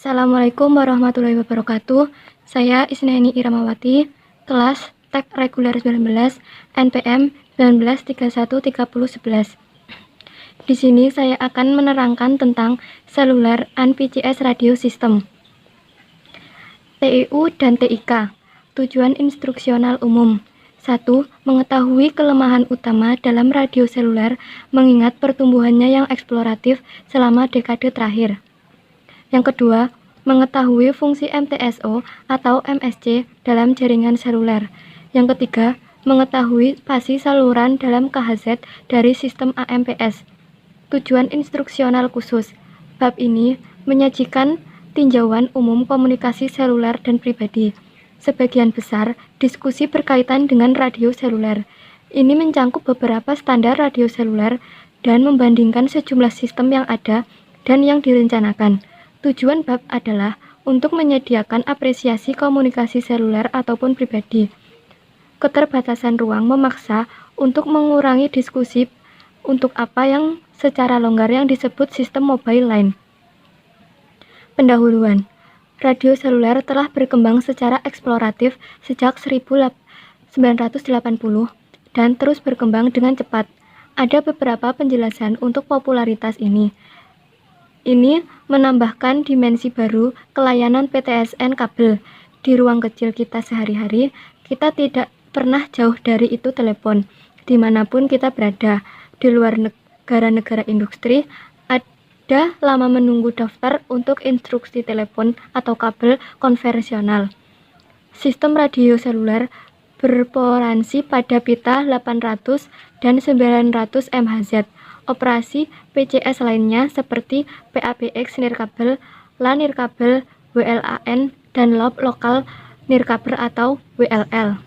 Assalamualaikum warahmatullahi wabarakatuh. Saya Isneni Iramawati, kelas Tek Reguler 19, NPM 19313011. Di sini saya akan menerangkan tentang Cellular and PCS Radio System. TIU dan TIK. Tujuan instruksional umum. 1. Mengetahui kelemahan utama dalam radio seluler mengingat pertumbuhannya yang eksploratif selama dekade terakhir. Yang kedua, mengetahui fungsi MTSO atau MSC dalam jaringan seluler. Yang ketiga, mengetahui fasi saluran dalam KHZ dari sistem AMPS. Tujuan instruksional khusus. Bab ini menyajikan tinjauan umum komunikasi seluler dan pribadi. Sebagian besar diskusi berkaitan dengan radio seluler. Ini mencangkup beberapa standar radio seluler dan membandingkan sejumlah sistem yang ada dan yang direncanakan. Tujuan bab adalah untuk menyediakan apresiasi komunikasi seluler ataupun pribadi. Keterbatasan ruang memaksa untuk mengurangi diskusi untuk apa yang secara longgar yang disebut sistem mobile line. Pendahuluan. Radio seluler telah berkembang secara eksploratif sejak 1980 dan terus berkembang dengan cepat. Ada beberapa penjelasan untuk popularitas ini. Ini menambahkan dimensi baru ke layanan PTSN kabel. Di ruang kecil kita sehari-hari, kita tidak pernah jauh dari itu telepon. Dimanapun kita berada, di luar negara-negara industri, ada lama menunggu daftar untuk instruksi telepon atau kabel konvensional. Sistem radio seluler beroperasi pada pita 800 dan 900 MHz. Operasi PCS lainnya seperti PABX nirkabel, LAN nirkabel, WLAN, dan lokal nirkabel atau WLL.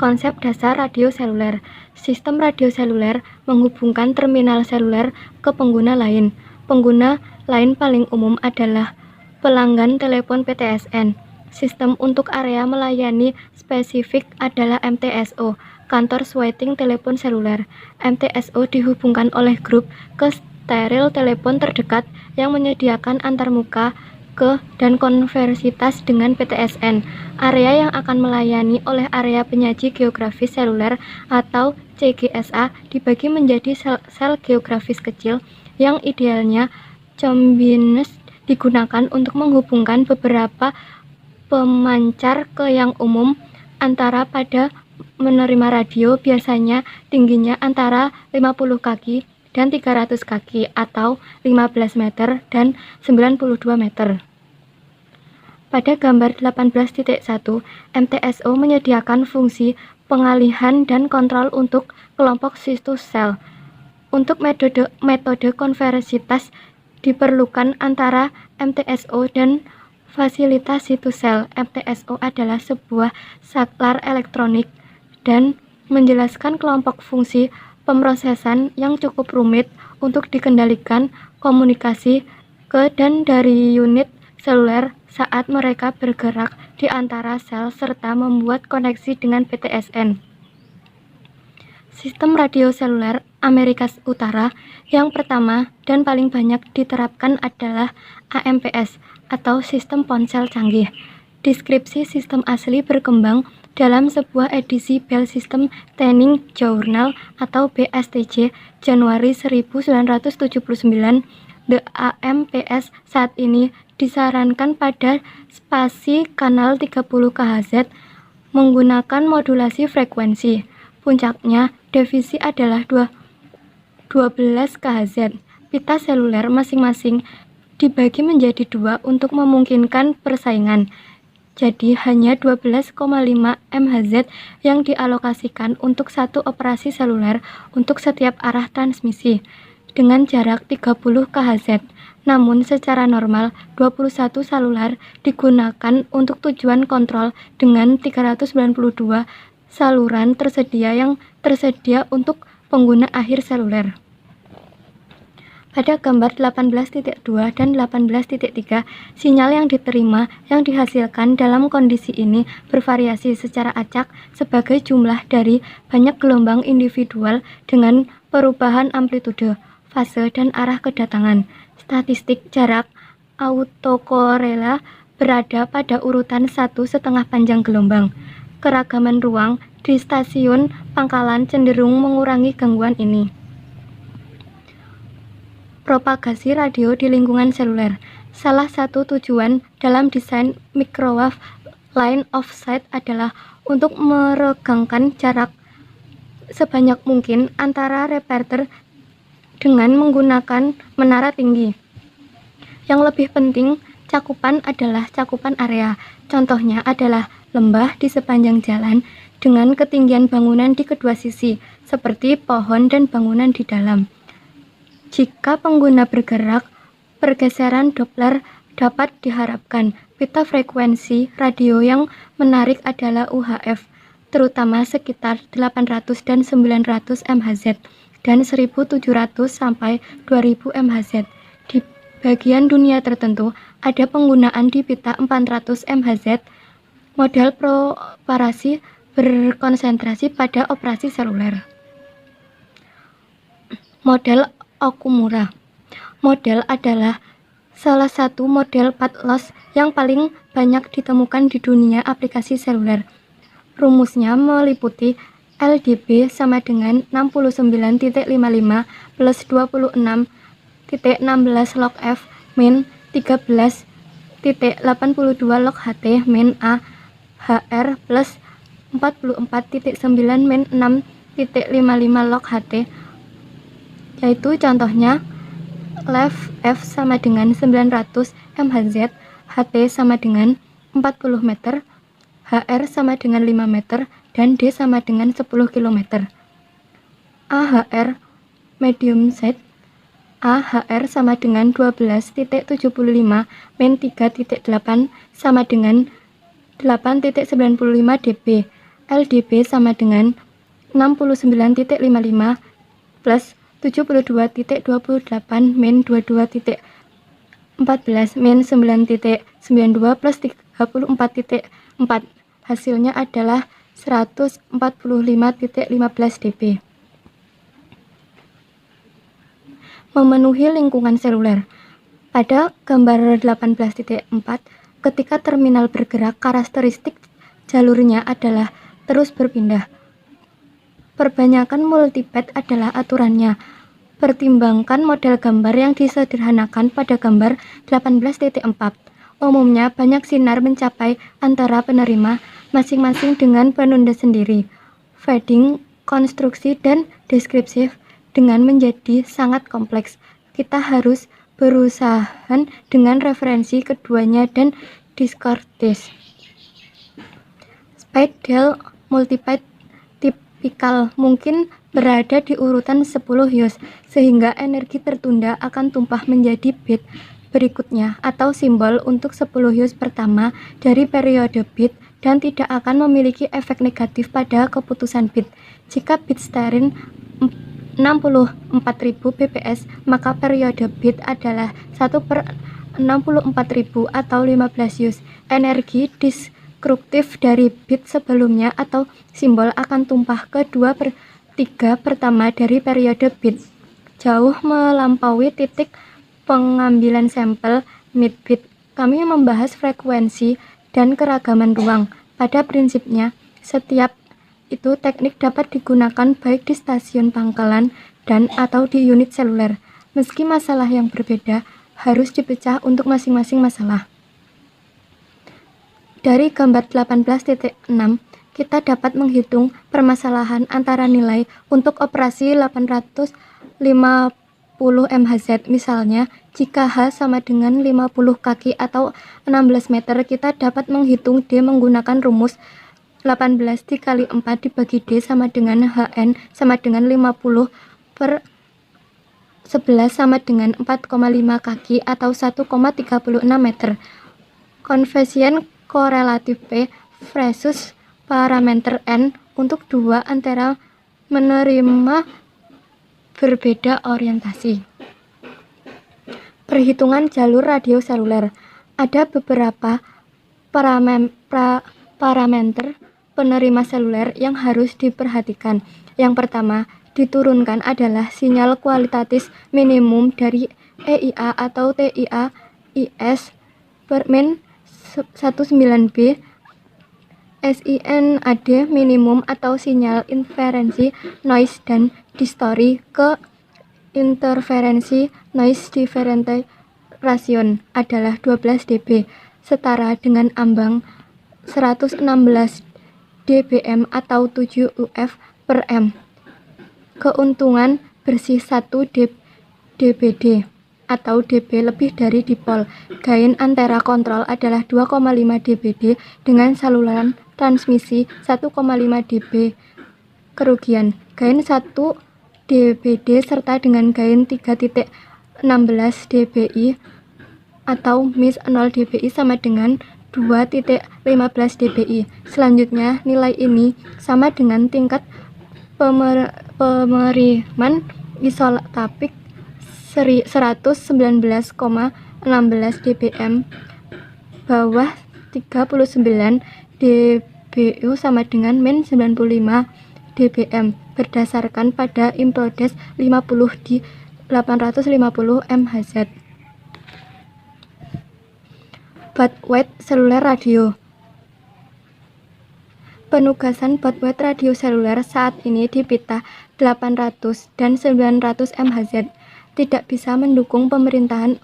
Konsep dasar radio seluler. Sistem radio seluler menghubungkan terminal seluler ke pengguna lain. Pengguna lain paling umum adalah pelanggan telepon PTSN. Sistem untuk area melayani spesifik adalah MTSO, kantor switching telepon seluler. MTSO dihubungkan oleh grup ke steril telepon terdekat yang menyediakan antarmuka ke dan konversitas dengan PTSN. Area yang akan melayani oleh area penyaji geografis seluler atau CGSA dibagi menjadi sel geografis kecil yang idealnya combines digunakan untuk menghubungkan beberapa pemancar ke yang umum antara pada menerima radio biasanya tingginya antara 50 kaki dan 300 kaki atau 15 meter dan 92 meter. Pada gambar 18.1, MTSO menyediakan fungsi pengalihan dan kontrol untuk kelompok situs sel. Untuk metode konversitas diperlukan antara MTSO dan fasilitas situs sel. MTSO adalah sebuah saklar elektronik dan menjelaskan kelompok fungsi pemrosesan yang cukup rumit untuk dikendalikan komunikasi ke dan dari unit seluler saat mereka bergerak di antara sel serta membuat koneksi dengan PTSN. Sistem radio seluler Amerika Utara yang pertama dan paling banyak diterapkan adalah AMPS atau sistem ponsel canggih. Deskripsi sistem asli berkembang dalam sebuah edisi Bell System Training Journal atau BSTJ Januari 1979. The AMPS saat ini disarankan pada spasi kanal 30 kHz menggunakan modulasi frekuensi. Puncaknya, divisi adalah 12 kHz. Pita seluler masing-masing dibagi menjadi dua untuk memungkinkan persaingan. Jadi hanya 12,5 MHz yang dialokasikan untuk satu operasi seluler untuk setiap arah transmisi dengan jarak 30 kHz. Namun secara normal 21 saluler digunakan untuk tujuan kontrol dengan 392 saluran tersedia yang tersedia untuk pengguna akhir seluler. Pada gambar 18.2 dan 18.3, sinyal yang diterima yang dihasilkan dalam kondisi ini bervariasi secara acak sebagai jumlah dari banyak gelombang individual dengan perubahan amplitude, fase, dan arah kedatangan. Statistik jarak autokorela berada pada urutan 1,5 panjang gelombang. Keragaman ruang di stasiun pangkalan cenderung mengurangi gangguan ini. Propagasi radio di lingkungan seluler. Salah satu tujuan dalam desain microwave line of sight adalah untuk meregangkan jarak sebanyak mungkin antara repeater dengan menggunakan menara tinggi. Yang lebih penting, cakupan adalah cakupan area. Contohnya adalah lembah di sepanjang jalan dengan ketinggian bangunan di kedua sisi, seperti pohon dan bangunan di dalam. Jika pengguna bergerak, pergeseran Doppler dapat diharapkan. Pita frekuensi radio yang menarik adalah UHF, terutama sekitar 800 dan 900 MHz dan 1700 sampai 2000 MHz. Di bagian dunia tertentu, ada penggunaan di pita 400 MHz. Model operasi berkonsentrasi pada operasi seluler. Model Okumura. Model adalah salah satu model path loss yang paling banyak ditemukan di dunia aplikasi seluler. Rumusnya meliputi LDB sama dengan 69.55 plus 26.16 log F min 13.82 log HT min A HR plus 44.9 min 6.55 log HT, yaitu contohnya left F sama dengan 900 MHz, HT sama dengan 40 meter, HR sama dengan 5 meter, dan D sama dengan 10 km. AHR medium set, AHR sama dengan 12.75 min 3.8 sama dengan 8.95 dB, LDB sama dengan 69.55 plus 72.28 min 22.14 min 9.92 plus 34.4. Hasilnya adalah 145.15 dB. Memenuhi lingkungan seluler. Pada gambar 18.4, ketika terminal bergerak, karakteristik jalurnya adalah terus berpindah. Perbanyakan multipath adalah aturannya. Pertimbangkan model gambar yang disederhanakan pada gambar 18.4. Umumnya banyak sinar mencapai antara penerima masing-masing dengan penunda sendiri. Fading, konstruksi, dan deskripsif dengan menjadi sangat kompleks. Kita harus berusaha dengan referensi keduanya dan discordis. Spiral multipath tipikal mungkin berada di urutan 10 Hz, sehingga energi tertunda akan tumpah menjadi bit berikutnya atau simbol untuk 10 Hz pertama dari periode bit dan tidak akan memiliki efek negatif pada keputusan bit. Jika bit steering 64.000 bps, maka periode bit adalah 1/64.000 atau 15 Hz. Energi destruktif dari bit sebelumnya atau simbol akan tumpah ke 2/3 pertama dari periode bit, jauh melampaui titik pengambilan sampel mid-bit. Kami membahas frekuensi dan keragaman ruang. Pada prinsipnya, setiap itu teknik dapat digunakan baik di stasiun pangkalan dan atau di unit seluler. Meski masalah yang berbeda harus dipecah untuk masing-masing masalah. Dari gambar 18.6, kita dapat menghitung permasalahan antara nilai untuk operasi 850 MHz. Misalnya, jika H sama dengan 50 kaki atau 16 meter, kita dapat menghitung D menggunakan rumus 18 dikali 4 dibagi D sama dengan HN sama dengan 50/11 sama dengan 4,5 kaki atau 1,36 meter. Konvensien korelatif P versus parameter N untuk dua antara menerima berbeda orientasi. Perhitungan jalur radio seluler. Ada beberapa parameter penerima seluler yang harus diperhatikan. Yang pertama, diturunkan adalah sinyal kualitatif minimum dari EIA atau TIA IS Permen 19B SINAD minimum atau sinyal interferensi noise dan distorsi ke interferensi noise differentiation adalah 12 dB, setara dengan ambang 116 dBm atau 7 UF per M. Keuntungan bersih 1 dBd atau dB lebih dari dipol. Gain antara kontrol adalah 2,5 dBd dengan saluran transmisi 1,5 dB. Kerugian gain 1 dBd serta dengan gain 3.16 dBi atau miss 0 dBi sama dengan 2.15 dBi. Selanjutnya, nilai ini sama dengan tingkat pemeriman isolapik 119,16 dBm bawah 39 dBu sama dengan min 95 dBm berdasarkan pada Implodes 50 di 850 MHz. Bandwidth seluler radio. Penugasan bandwidth radio seluler saat ini di pita 800 dan 900 MHz tidak bisa mendukung pemerintahan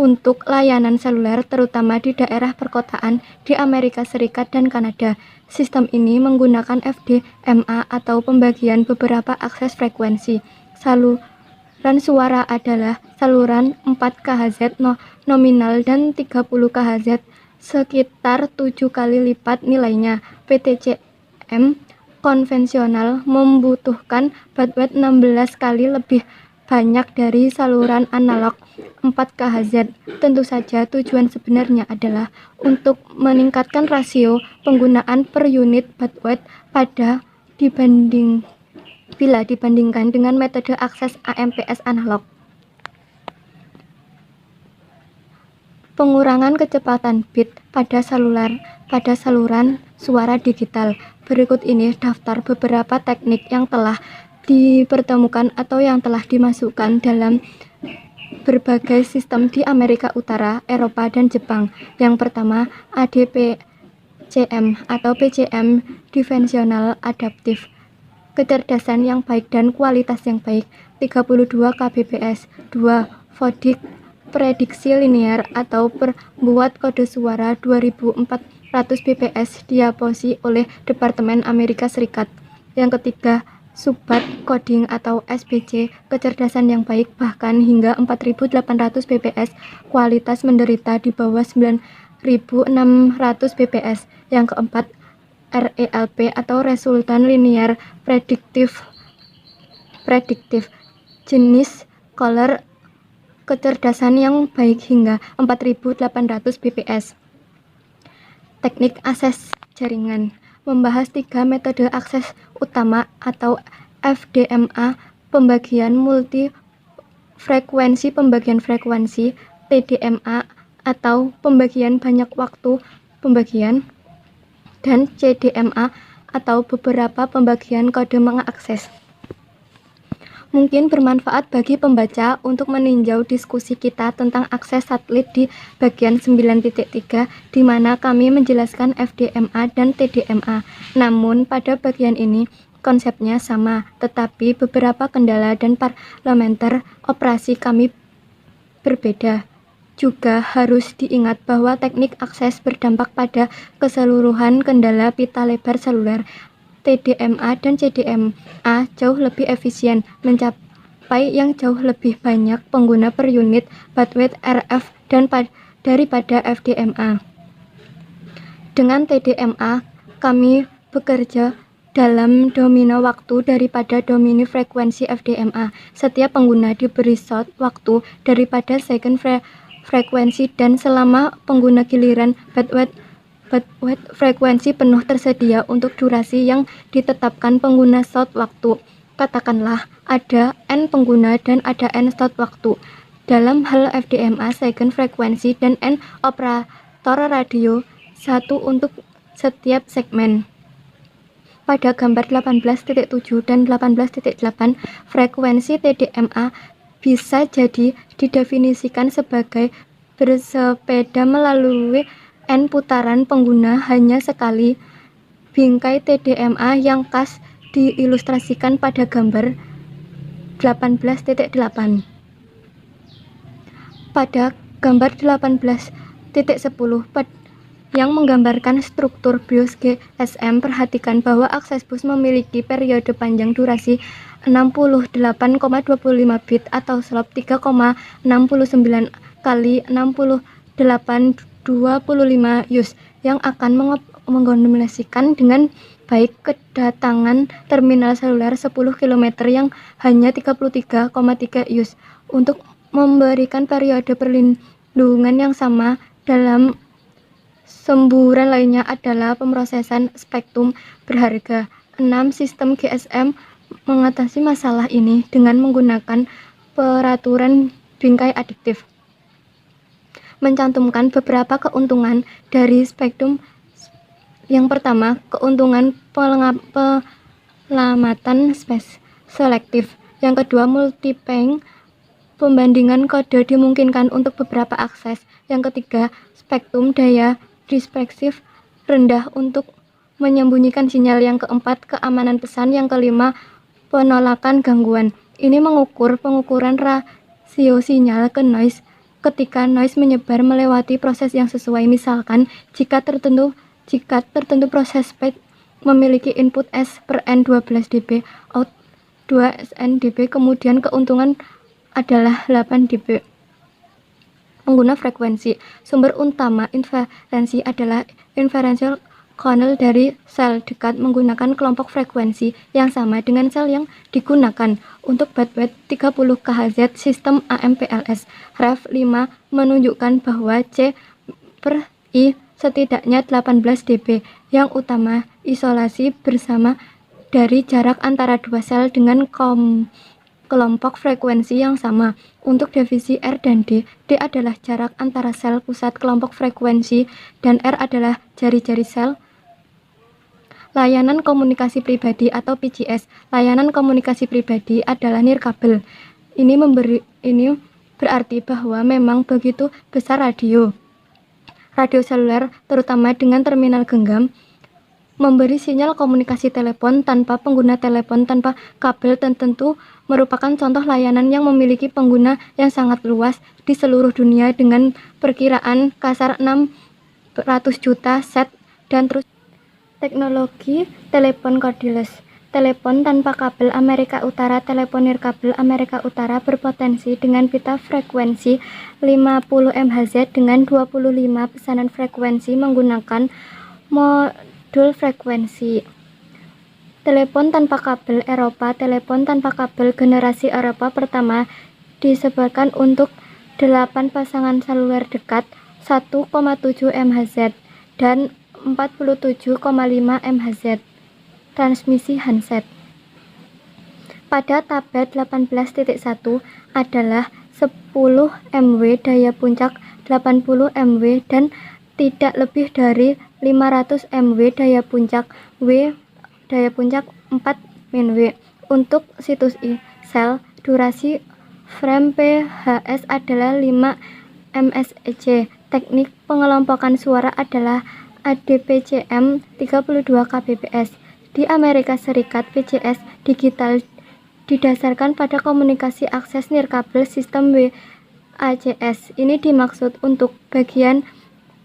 untuk layanan seluler terutama di daerah perkotaan di Amerika Serikat dan Kanada. Sistem ini menggunakan FDMA atau pembagian beberapa akses frekuensi. Saluran suara adalah saluran 4 kHz nominal dan 30 kHz sekitar 7 kali lipat nilainya. PTCM konvensional membutuhkan bandwidth 16 kali lebih banyak dari saluran analog 4 kHz. Tentu saja tujuan sebenarnya adalah untuk meningkatkan rasio penggunaan per unit bandwidth bila dibandingkan dengan metode akses AMPS analog. Pengurangan kecepatan bit pada saluran suara digital. Berikut ini daftar beberapa teknik yang telah dipertemukan atau yang telah dimasukkan dalam berbagai sistem di Amerika Utara, Eropa, dan Jepang. Yang pertama, ADPCM atau PCM Dimensional Adaptive. Kecerdasan yang baik dan kualitas yang baik, 32 kbps. 2. Vodik prediksi linear atau perbuat kode suara 2400 bps diaposi oleh Departemen Amerika Serikat. Yang ketiga, Subbat coding atau SBC, kecerdasan yang baik bahkan hingga 4800 bps, kualitas menderita di bawah 9600 bps. Yang keempat, RELP atau resultan linear predictive, jenis color, kecerdasan yang baik hingga 4800 bps. Teknik akses jaringan membahas 3 metode akses utama atau FDMA, pembagian pembagian frekuensi, TDMA atau pembagian banyak waktu pembagian, dan CDMA atau beberapa pembagian kode mengakses. Mungkin bermanfaat bagi pembaca untuk meninjau diskusi kita tentang akses satelit di bagian 9.3 di mana kami menjelaskan FDMA dan TDMA. Namun pada bagian ini konsepnya sama, tetapi beberapa kendala dan parameter operasi kami berbeda. Juga harus diingat bahwa teknik akses berdampak pada keseluruhan kendala pita lebar seluler. TDMA dan CDMA jauh lebih efisien, mencapai yang jauh lebih banyak pengguna per unit bandwidth RF daripada FDMA. Dengan TDMA, kami bekerja dalam domino waktu daripada domino frekuensi FDMA. Setiap pengguna diberi slot waktu daripada second frekuensi dan selama pengguna giliran bandwidth frekuensi penuh tersedia untuk durasi yang ditetapkan pengguna slot waktu. Katakanlah ada N pengguna dan ada N slot waktu. Dalam hal FDMA, second frekuensi dan N operator radio, 1 untuk setiap segmen. Pada gambar 18.7 dan 18.8, frekuensi TDMA bisa jadi didefinisikan sebagai bersepeda melalui N putaran pengguna hanya sekali. Bingkai TDMA yang khas diilustrasikan pada gambar 18.8. Pada gambar 18.10 yang menggambarkan struktur BIOS GSM, perhatikan bahwa akses bus memiliki periode panjang durasi 68,25 bit atau slop 3,69 kali 6825 use yang akan mengkombinasikan dengan baik kedatangan terminal seluler 10 km yang hanya 33,3 use untuk memberikan periode perlindungan yang sama. Dalam semburan lainnya adalah pemrosesan spektrum berharga. 6. Sistem GSM mengatasi masalah ini dengan menggunakan peraturan bingkai adiktif. Mencantumkan beberapa keuntungan dari spektrum. Yang pertama, keuntungan penyelamatan space selektif. Yang kedua, multi-ping pembandingan kode dimungkinkan untuk beberapa akses. Yang ketiga, spektrum daya dispersif rendah untuk menyembunyikan sinyal. Yang keempat, keamanan pesan. Yang kelima, penolakan gangguan. Ini pengukuran rasio sinyal ke noise ketika noise menyebar melewati proses yang sesuai. Misalkan, jika tertentu proses page memiliki input S per N 12 dB, out 2 SN dB, kemudian keuntungan adalah 8 dB. Pengguna frekuensi. Sumber utama inferensi adalah inferential kernel dari sel dekat menggunakan kelompok frekuensi yang sama dengan sel yang digunakan. Untuk bandwidth 30 kHz sistem AMPLS Ref 5 menunjukkan bahwa C per I setidaknya 18 dB. Yang utama, isolasi bersama dari jarak antara dua sel dengan kelompok frekuensi yang sama. Untuk divisi R dan D adalah jarak antara sel pusat kelompok frekuensi dan R adalah jari-jari sel. Layanan komunikasi pribadi atau PCS. Layanan komunikasi pribadi adalah nirkabel. Ini berarti bahwa memang begitu besar radio seluler, terutama dengan terminal genggam, memberi sinyal komunikasi telepon tanpa pengguna telepon tanpa kabel tentu merupakan contoh layanan yang memiliki pengguna yang sangat luas di seluruh dunia dengan perkiraan kasar 600 juta set dan terus. Teknologi telepon cordless. Telepon tanpa kabel Amerika Utara. Telepon nirkabel Amerika Utara berpotensi dengan pita frekuensi 50 MHz dengan 25 pesanan frekuensi menggunakan modul frekuensi. Telepon tanpa kabel Eropa. Telepon tanpa kabel generasi Eropa pertama disebarkan untuk 8 pasangan seluler dekat 1,7 MHz dan 47,5 MHz transmisi handset. Pada tabel 18.1 adalah 10 MW daya puncak 80 MW dan tidak lebih dari 500 MW daya puncak 4 MW. Untuk situs sel, durasi frame PHS adalah 5 mSec. Teknik pengelompokan suara adalah ADPCM 32 kbps. Di Amerika Serikat, PCS digital didasarkan pada komunikasi akses nirkabel sistem WACS. Ini dimaksud untuk bagian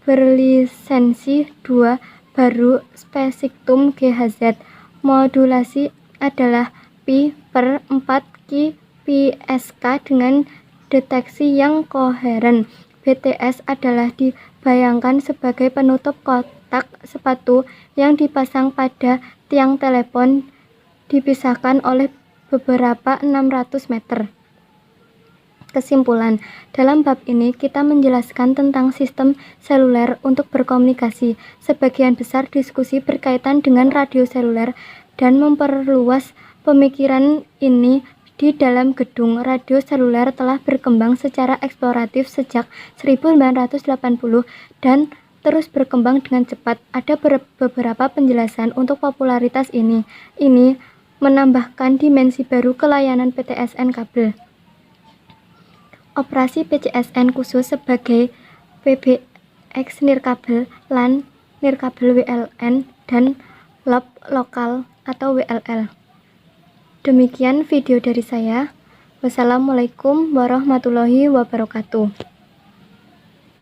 berlisensi 2 baru spektrum GHz. Modulasi adalah pi per 4 kpsk dengan deteksi yang koheren. BTS adalah dibayangkan sebagai penutup kotak sepatu yang dipasang pada tiang telepon dipisahkan oleh beberapa 600 meter. Kesimpulan, dalam bab ini kita menjelaskan tentang sistem seluler untuk berkomunikasi. Sebagian besar diskusi berkaitan dengan radio seluler dan memperluas pemikiran ini. Di dalam gedung, radio seluler telah berkembang secara eksploratif sejak 1980 dan terus berkembang dengan cepat. Ada beberapa penjelasan untuk popularitas ini. Ini menambahkan dimensi baru ke layanan PTSN kabel. Operasi PCSN khusus sebagai PBX nirkabel lan nirkabel WLN dan lob lokal atau WLL. Demikian video dari saya. Wassalamualaikum warahmatullahi wabarakatuh.